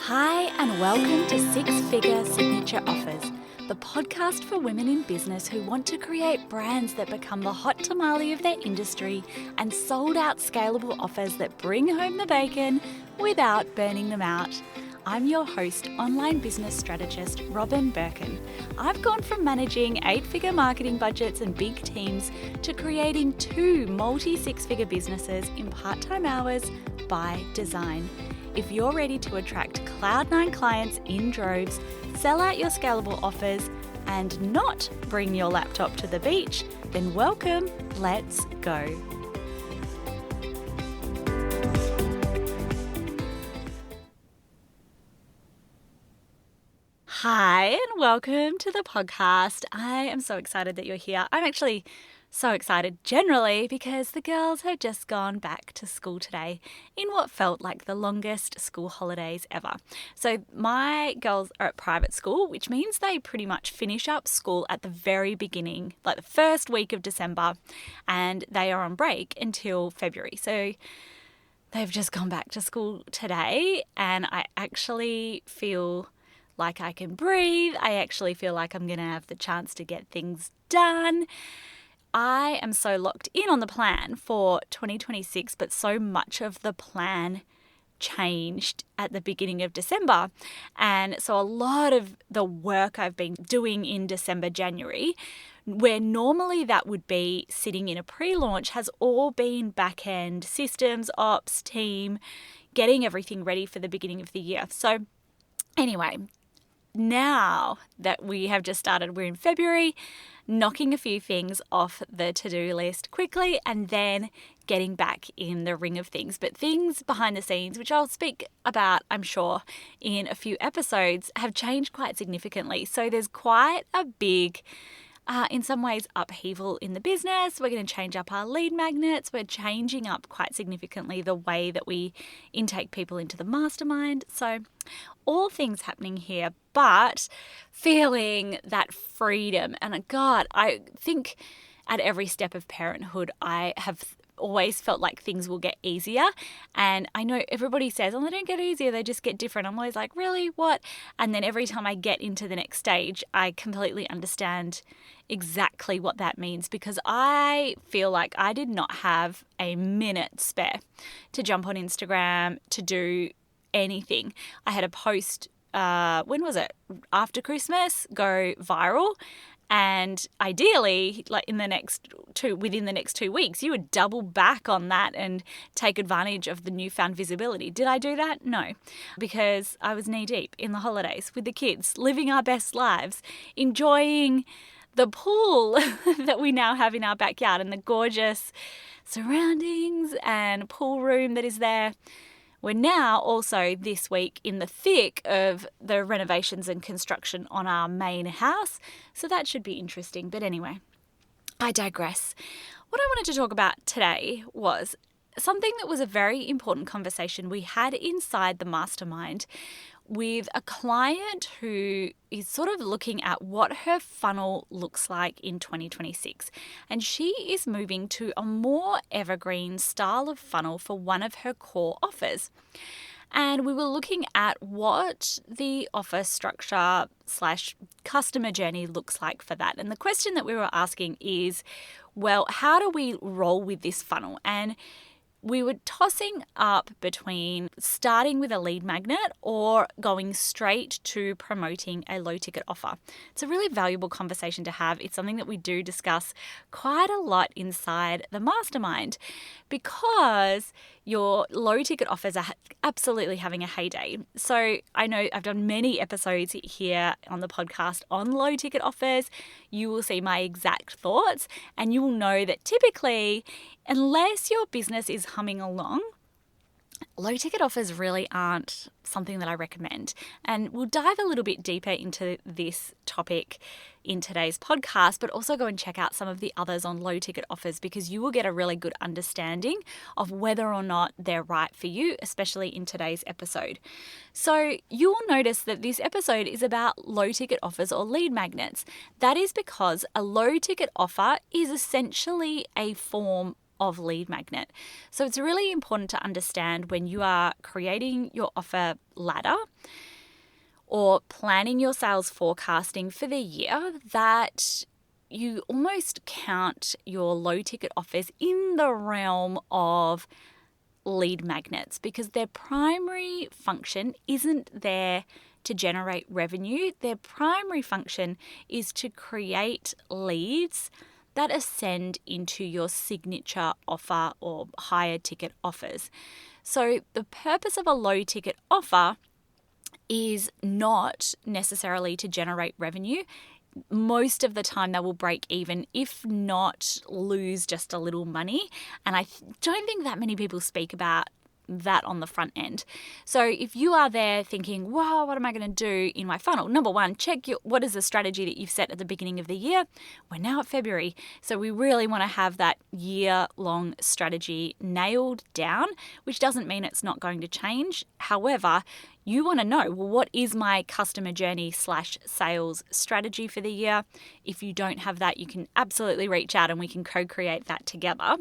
Hi, and welcome to Six Figure Signature Offers, the podcast for women in business who want to create brands that become the hot tamale of their industry and sold out scalable offers that bring home the bacon without burning them out. I'm your host, online business strategist, Robin Birkin. I've gone from managing 8-figure marketing budgets and big teams to creating 2 multi-6-figure businesses in part-time hours by design. If you're ready to attract Cloud9 clients in droves, sell out your scalable offers, and not bring your laptop to the beach, then welcome, let's go. Hi, and welcome to the podcast. I am so excited that you're here. I'm actually so excited generally because the girls have just gone back to school today in what felt like the longest school holidays ever. So my girls are at private school, which means they pretty much finish up school at the very beginning, like the first week of December, and they are on break until February. So they've just gone back to school today, and I actually feel like I can breathe. I actually feel like I'm going to have the chance to get things done. I am so locked in on the plan for 2026, but so much of the plan changed at the beginning of December. And so a lot of the work I've been doing in December, January, where normally that would be sitting in a pre-launch, has all been back-end systems, ops, team, getting everything ready for the beginning of the year. So anyway, now that we have just started, we're in February, knocking a few things off the to-do list quickly and then getting back in the ring of things. But things behind the scenes, which I'll speak about, I'm sure, in a few episodes, have changed quite significantly. So there's quite a big, in some ways, upheaval in the business. We're going to change up our lead magnets. We're changing up quite significantly the way that we intake people into the mastermind. So all things happening here, but feeling that freedom. And God, I think at every step of parenthood, I have always felt like things will get easier. And I know everybody says, oh, they don't get easier, they just get different. I'm always like, really? What? And then every time I get into the next stage, I completely understand exactly what that means, because I feel like I did not have a minute spare to jump on Instagram, to do anything. I had a post, when was it? After Christmas, go viral. And ideally, like within the next 2 weeks, you would double back on that and take advantage of the newfound visibility. Did I do that? No, because I was knee deep in the holidays with the kids, living our best lives, enjoying the pool that we now have in our backyard and the gorgeous surroundings and pool room that is there. We're now also this week in the thick of the renovations and construction on our main house, so that should be interesting. But anyway, I digress. What I wanted to talk about today was something that was a very important conversation we had inside the mastermind with a client who is sort of looking at what her funnel looks like in 2026. And she is moving to a more evergreen style of funnel for one of her core offers. And we were looking at what the offer structure / customer journey looks like for that. And the question that we were asking is, well, how do we roll with this funnel? And we were tossing up between starting with a lead magnet or going straight to promoting a low ticket offer. It's a really valuable conversation to have. It's something that we do discuss quite a lot inside the mastermind, because your low ticket offers are absolutely having a heyday. So I know I've done many episodes here on the podcast on low ticket offers. You will see my exact thoughts, and you will know that typically, unless your business is humming along, low ticket offers really aren't something that I recommend. And we'll dive a little bit deeper into this topic in today's podcast, but also go and check out some of the others on low ticket offers, because you will get a really good understanding of whether or not they're right for you, especially in today's episode. So you will notice that this episode is about low ticket offers or lead magnets. That is because a low ticket offer is essentially a form of lead magnet. So it's really important to understand when you are creating your offer ladder or planning your sales forecasting for the year that you almost count your low ticket offers in the realm of lead magnets, because their primary function isn't there to generate revenue. Their primary function is to create leads that ascend into your signature offer or higher ticket offers. So the purpose of a low ticket offer is not necessarily to generate revenue. Most of the time they will break even, if not lose just a little money. And I don't think that many people speak about that on the front end. So if you are there thinking, wow, what am I going to do in my funnel? Number one, check what is the strategy that you've set at the beginning of the year. We're now at February, so we really want to have that year-long strategy nailed down, which doesn't mean it's not going to change. However, you want to know, well, what is my customer journey / sales strategy for the year? If you don't have that, you can absolutely reach out and we can co-create that together.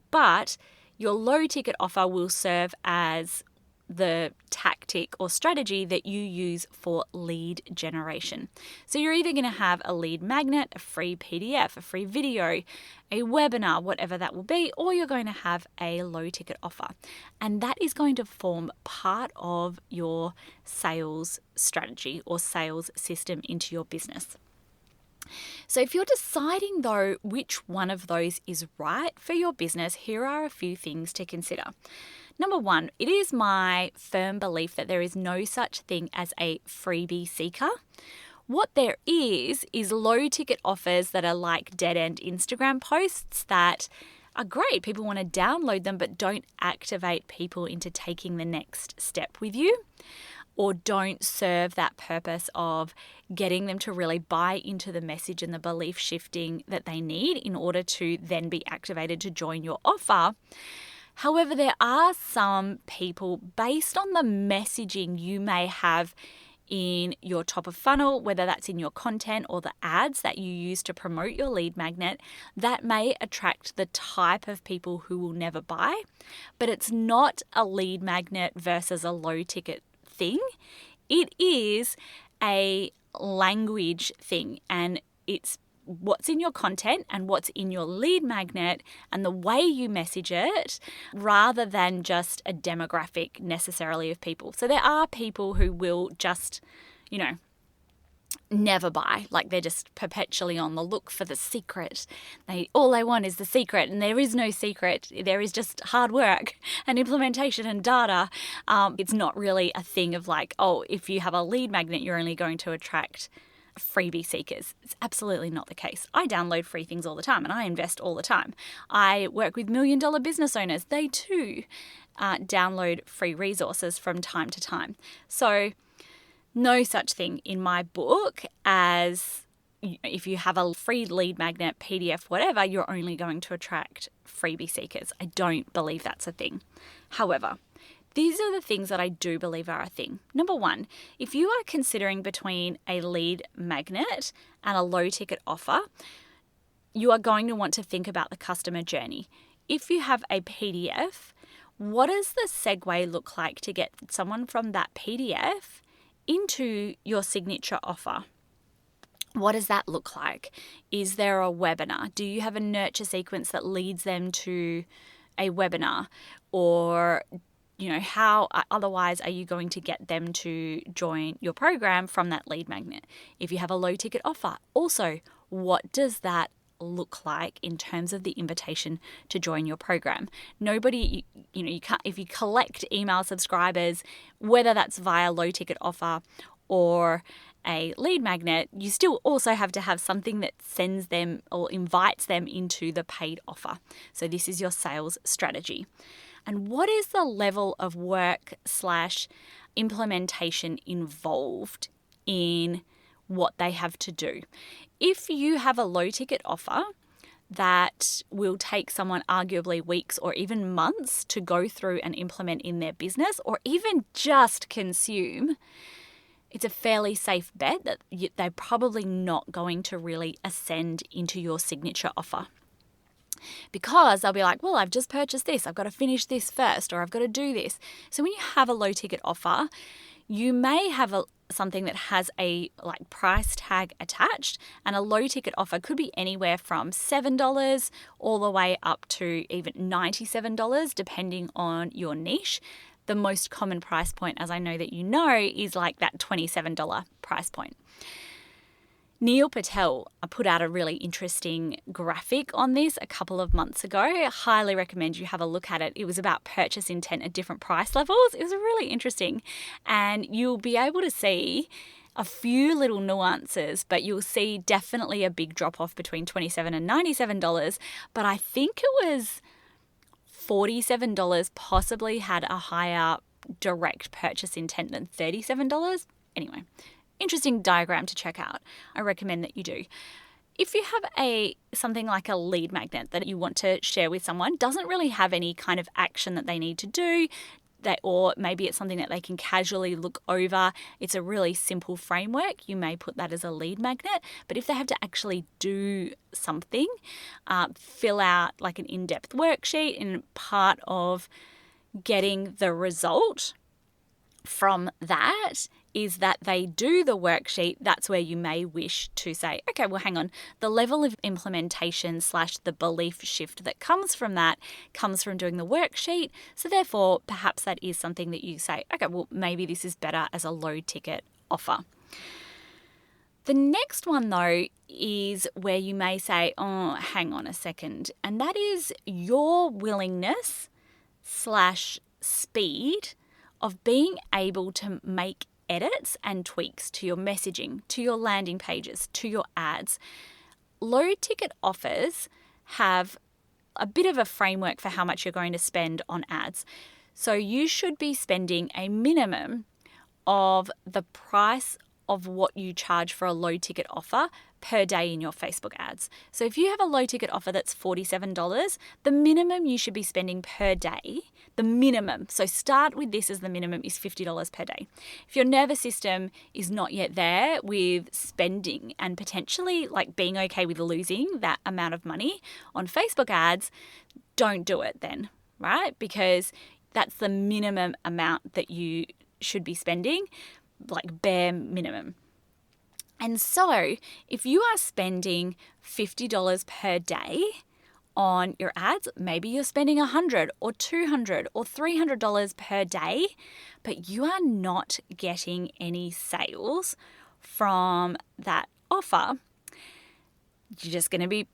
But your low ticket offer will serve as the tactic or strategy that you use for lead generation. So you're either going to have a lead magnet, a free PDF, a free video, a webinar, whatever that will be, or you're going to have a low ticket offer. And that is going to form part of your sales strategy or sales system into your business. So if you're deciding though which one of those is right for your business, here are a few things to consider. Number one, it is my firm belief that there is no such thing as a freebie seeker. What there is low ticket offers that are like dead end Instagram posts that are great. People want to download them but don't activate people into taking the next step with you, or don't serve that purpose of getting them to really buy into the message and the belief shifting that they need in order to then be activated to join your offer. However, there are some people, based on the messaging you may have in your top of funnel, whether that's in your content or the ads that you use to promote your lead magnet, that may attract the type of people who will never buy. But it's not a lead magnet versus a low ticket thing. It is a language thing, and it's what's in your content and what's in your lead magnet and the way you message it, rather than just a demographic necessarily of people. So there are people who will just, never buy, like they're just perpetually on the look for the secret. All they want is the secret, and there is no secret. There is just hard work and implementation and data. It's not really a thing of like, oh, if you have a lead magnet, you're only going to attract freebie seekers. It's absolutely not the case. I download free things all the time and I invest all the time. I work with $1 million business owners. They too download free resources from time to time. So no such thing in my book as if you have a free lead magnet, PDF, whatever, you're only going to attract freebie seekers. I don't believe that's a thing. However, these are the things that I do believe are a thing. Number one, if you are considering between a lead magnet and a low ticket offer, you are going to want to think about the customer journey. If you have a PDF, what does the segue look like to get someone from that PDF into your signature offer? What does that look like? Is there a webinar? Do you have a nurture sequence that leads them to a webinar? Or how otherwise are you going to get them to join your program from that lead magnet? If you have a low ticket offer, also, what does that look like in terms of the invitation to join your program? Nobody, you can't, if you collect email subscribers, whether that's via low ticket offer or a lead magnet, you still also have to have something that sends them or invites them into the paid offer. So this is your sales strategy. And what is the level of work / implementation involved in what they have to do? If you have a low ticket offer that will take someone arguably weeks or even months to go through and implement in their business, or even just consume, it's a fairly safe bet that they're probably not going to really ascend into your signature offer. because they'll be like, well, I've just purchased this. I've got to finish this first, or I've got to do this. So when you have a low ticket offer, you may have something that has a price tag attached, and a low ticket offer could be anywhere from $7 all the way up to even $97, depending on your niche. The most common price point, as I know that you know, is like that $27 price point. Neil Patel put out a really interesting graphic on this a couple of months ago. I highly recommend you have a look at it. It was about purchase intent at different price levels. It was really interesting. And you'll be able to see a few little nuances, but you'll see definitely a big drop off between $27 and $97. But I think it was $47 possibly had a higher direct purchase intent than $37. Anyway, interesting diagram to check out. I recommend that you do. If you have something like a lead magnet that you want to share with someone, doesn't really have any kind of action that they need to do, or maybe it's something that they can casually look over, it's a really simple framework, you may put that as a lead magnet. But if they have to actually do something, fill out like an in-depth worksheet, and part of getting the result from that is that they do the worksheet, that's where you may wish to say, okay, well, hang on, the level of implementation / the belief shift that comes from that comes from doing the worksheet. So therefore, perhaps that is something that you say, okay, well, maybe this is better as a low ticket offer. The next one, though, is where you may say, oh, hang on a second. And that is your willingness / speed of being able to make edits and tweaks to your messaging, to your landing pages, to your ads. Low ticket offers have a bit of a framework for how much you're going to spend on ads. So you should be spending a minimum of the price of what you charge for a low ticket offer per day in your Facebook ads. So if you have a low ticket offer that's $47, the minimum you should be spending per day, the minimum, so start with this as the minimum, is $50 per day. If your nervous system is not yet there with spending and potentially like being okay with losing that amount of money on Facebook ads, don't do it then, right? Because that's the minimum amount that you should be spending, like bare minimum. And so if you are spending $50 per day on your ads, maybe you're spending $100 or $200 or $300 per day, but you are not getting any sales from that offer, you're just going to be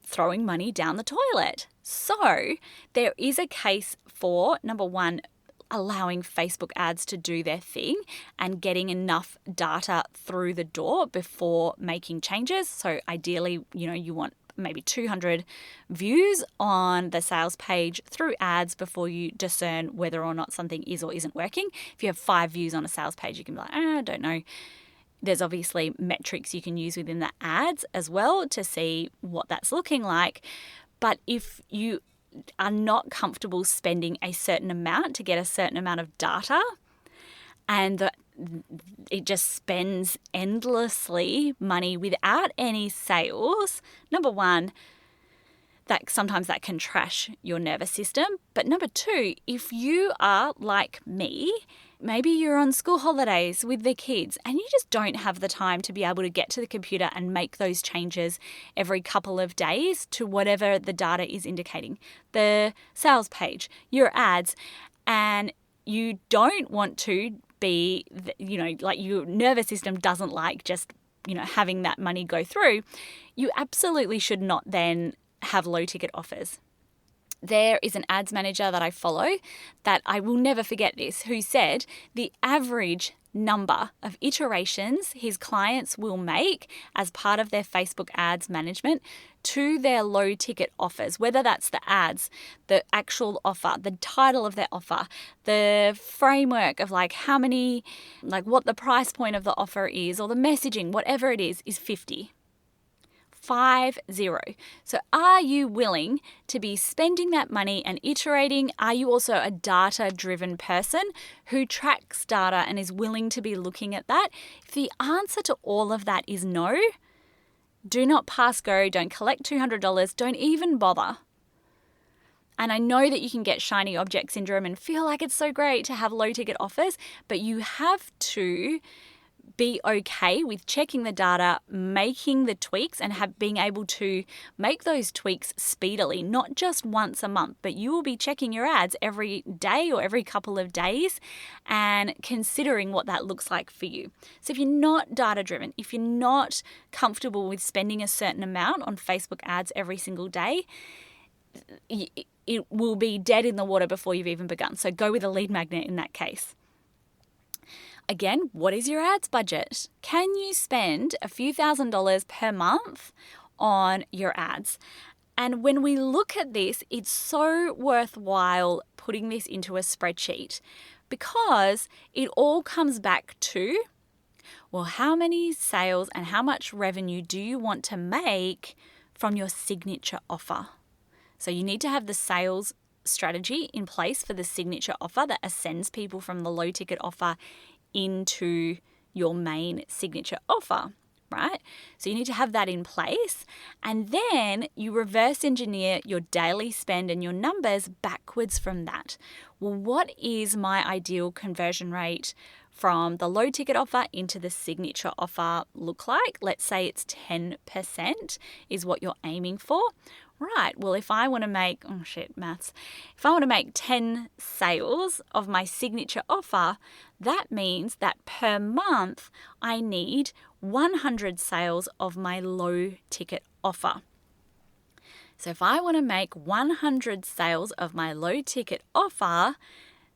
throwing money down the toilet. So there is a case for, number one, allowing Facebook ads to do their thing and getting enough data through the door before making changes. So ideally, you want maybe 200 views on the sales page through ads before you discern whether or not something is or isn't working. If you have 5 views on a sales page, you can be like, I don't know. There's obviously metrics you can use within the ads as well to see what that's looking like. But if you are not comfortable spending a certain amount to get a certain amount of data, and it just spends endlessly money without any sales, number one, that sometimes that can trash your nervous system. But number two, if you are like me, maybe you're on school holidays with the kids and you just don't have the time to be able to get to the computer and make those changes every couple of days to whatever the data is indicating, the sales page, your ads, and you don't want to be, like your nervous system doesn't like just, having that money go through, you absolutely should not then have low ticket offers. There is an ads manager that I follow that I will never forget this, who said the average number of iterations his clients will make as part of their Facebook ads management to their low ticket offers, whether that's the ads, the actual offer, the title of their offer, the framework of like how many, like what the price point of the offer is, or the messaging, whatever it is 50. 50. So are you willing to be spending that money and iterating? Are you also a data-driven person who tracks data and is willing to be looking at that? If the answer to all of that is no, do not pass go, don't collect $200, don't even bother. And I know that you can get shiny object syndrome and feel like it's so great to have low ticket offers, but you have to be okay with checking the data, making the tweaks, and being able to make those tweaks speedily, not just once a month, but you will be checking your ads every day or every couple of days and considering what that looks like for you. So if you're not data driven, if you're not comfortable with spending a certain amount on Facebook ads every single day, it will be dead in the water before you've even begun. So go with a lead magnet in that case. Again, what is your ads budget? Can you spend a few $1,000s per month on your ads? And when we look at this, it's so worthwhile putting this into a spreadsheet because it all comes back to, well, how many sales and how much revenue do you want to make from your signature offer? So you need to have the sales strategy in place for the signature offer that ascends people from the low ticket offer into your main signature offer, right? So you need to have that in place, and then you reverse engineer your daily spend and your numbers backwards from that. Well, what is my ideal conversion rate from the low ticket offer into the signature offer look like? Let's say it's 10% is what you're aiming for. Right, well, if I want to make, maths. If I want to make 10 sales of my signature offer, that means that per month I need 100 sales of my low ticket offer. So if I want to make 100 sales of my low ticket offer,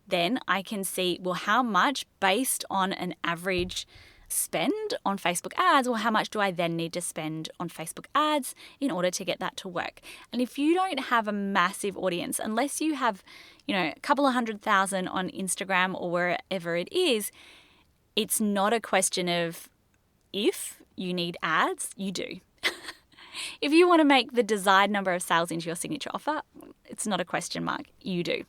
then I can see, well, how much based on an average spend on Facebook ads, or how much do I then need to spend on Facebook ads in order to get that to work? And if you don't have a massive audience, unless you have, a couple of 100,000 on Instagram or wherever it is, it's not a question of if you need ads, you do. If you want to make the desired number of sales into your signature offer, it's not a question mark, you do.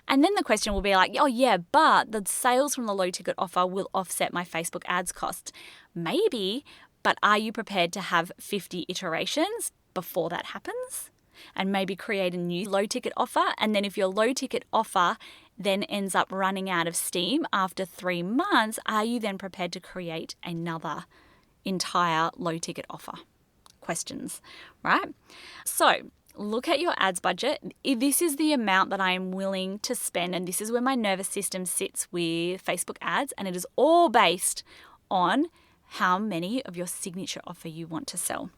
And then the question will be like, oh yeah, but the sales from the low ticket offer will offset my Facebook ads cost. Maybe, but are you prepared to have 50 iterations before that happens? And maybe create a new low ticket offer. And then if your low ticket offer then ends up running out of steam after 3 months, are you then prepared to create another entire low ticket offer? Questions, right? So look at your ads budget. This is the amount that I am willing to spend, and this is where my nervous system sits with Facebook ads, and it is all based on how many of your signature offer you want to sell.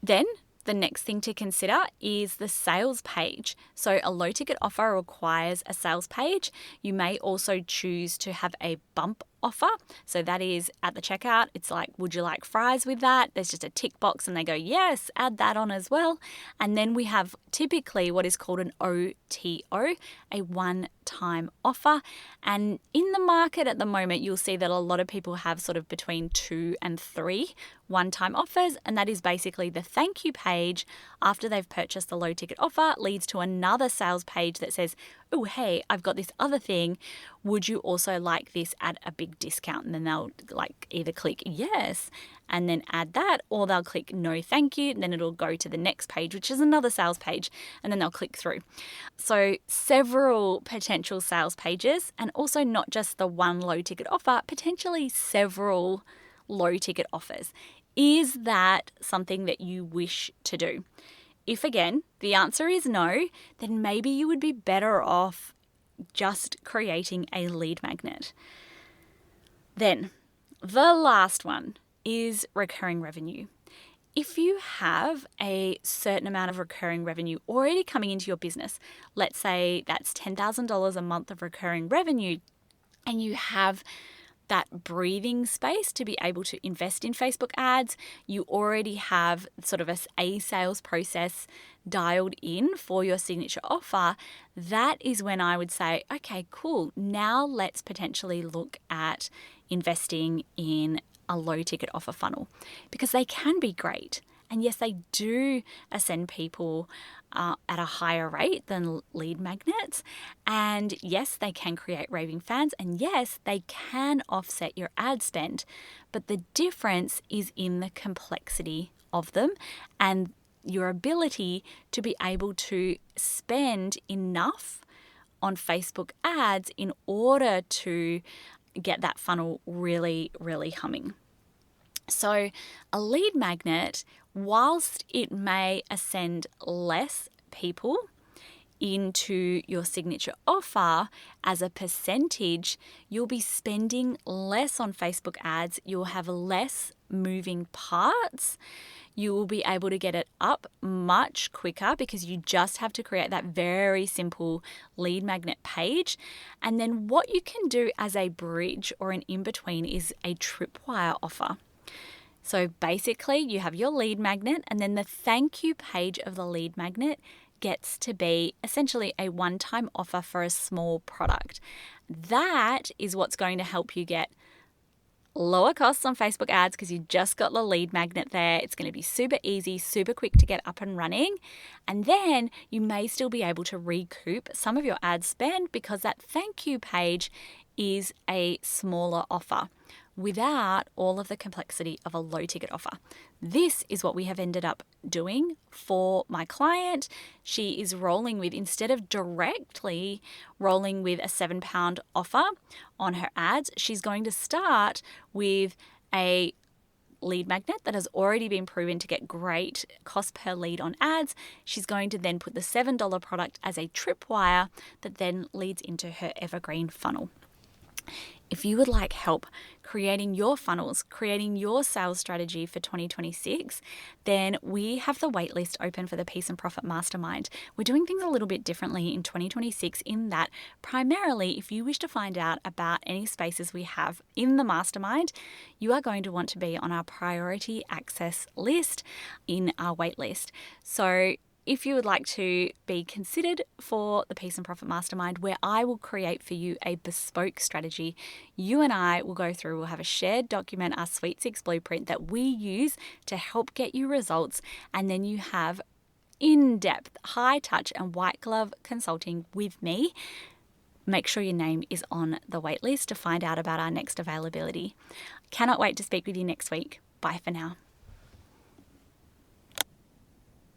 Then the next thing to consider is the sales page. So a low ticket offer requires a sales page. You may also choose to have a bump offer. So that is at the checkout. It's like, would you like fries with that? There's just a tick box and they go, yes, add that on as well. And then we have typically what is called an OTO, a one-time offer. And in the market at the moment, you'll see that a lot of people have sort of between 2 and 3 one-time offers. And that is basically the thank you page after they've purchased the low ticket offer leads to another sales page that says, oh, hey, I've got this other thing. Would you also like this at a big discount? And then they'll either click yes and then add that, or they'll click no thank you, and then it'll go to the next page, which is another sales page, and then they'll click through. So several potential sales pages, and also not just the one low ticket offer, potentially several low ticket offers. Is that something that you wish to do? If again, the answer is no, then maybe you would be better off just creating a lead magnet. Then the last one is recurring revenue. If you have a certain amount of recurring revenue already coming into your business, let's say that's $10,000 a month of recurring revenue, and you have that breathing space to be able to invest in Facebook ads, you already have sort of a sales process dialed in for your signature offer, that is when I would say, okay, cool. Now let's potentially look at investing in a low ticket offer funnel, because they can be great. And yes, they do ascend people at a higher rate than lead magnets. And yes, they can create raving fans. And yes, they can offset your ad spend. But the difference is in the complexity of them and your ability to be able to spend enough on Facebook ads in order to get that funnel really, really humming. So a lead magnet, whilst it may ascend less people into your signature offer as a percentage, you'll be spending less on Facebook ads. You'll have less moving parts. You will be able to get it up much quicker because you just have to create that very simple lead magnet page. And then what you can do as a bridge or an in-between is a tripwire offer. So basically you have your lead magnet, and then the thank you page of the lead magnet gets to be essentially a one-time offer for a small product. That is what's going to help you get lower costs on Facebook ads because you just got the lead magnet there. It's going to be super easy, super quick to get up and running. And then you may still be able to recoup some of your ad spend because that thank you page is a smaller offer without all of the complexity of a low ticket offer. This is what we have ended up doing for my client. She is rolling with, instead of directly rolling with a £7 offer on her ads, she's going to start with a lead magnet that has already been proven to get great cost per lead on ads. She's going to then put the $7 product as a tripwire that then leads into her evergreen funnel. If you would like help creating your funnels, creating your sales strategy for 2026, then we have the waitlist open for the Peace and Profit Mastermind. We're doing things a little bit differently in 2026 in that primarily if you wish to find out about any spaces we have in the mastermind, you are going to want to be on our priority access list in our waitlist. So if you would like to be considered for the Peace and Profit Mastermind, where I will create for you a bespoke strategy, you and I will go through, we'll have a shared document, our Sweet Six blueprint that we use to help get you results. And then you have in-depth, high touch and white glove consulting with me. Make sure your name is on the waitlist to find out about our next availability. Cannot wait to speak with you next week. Bye for now.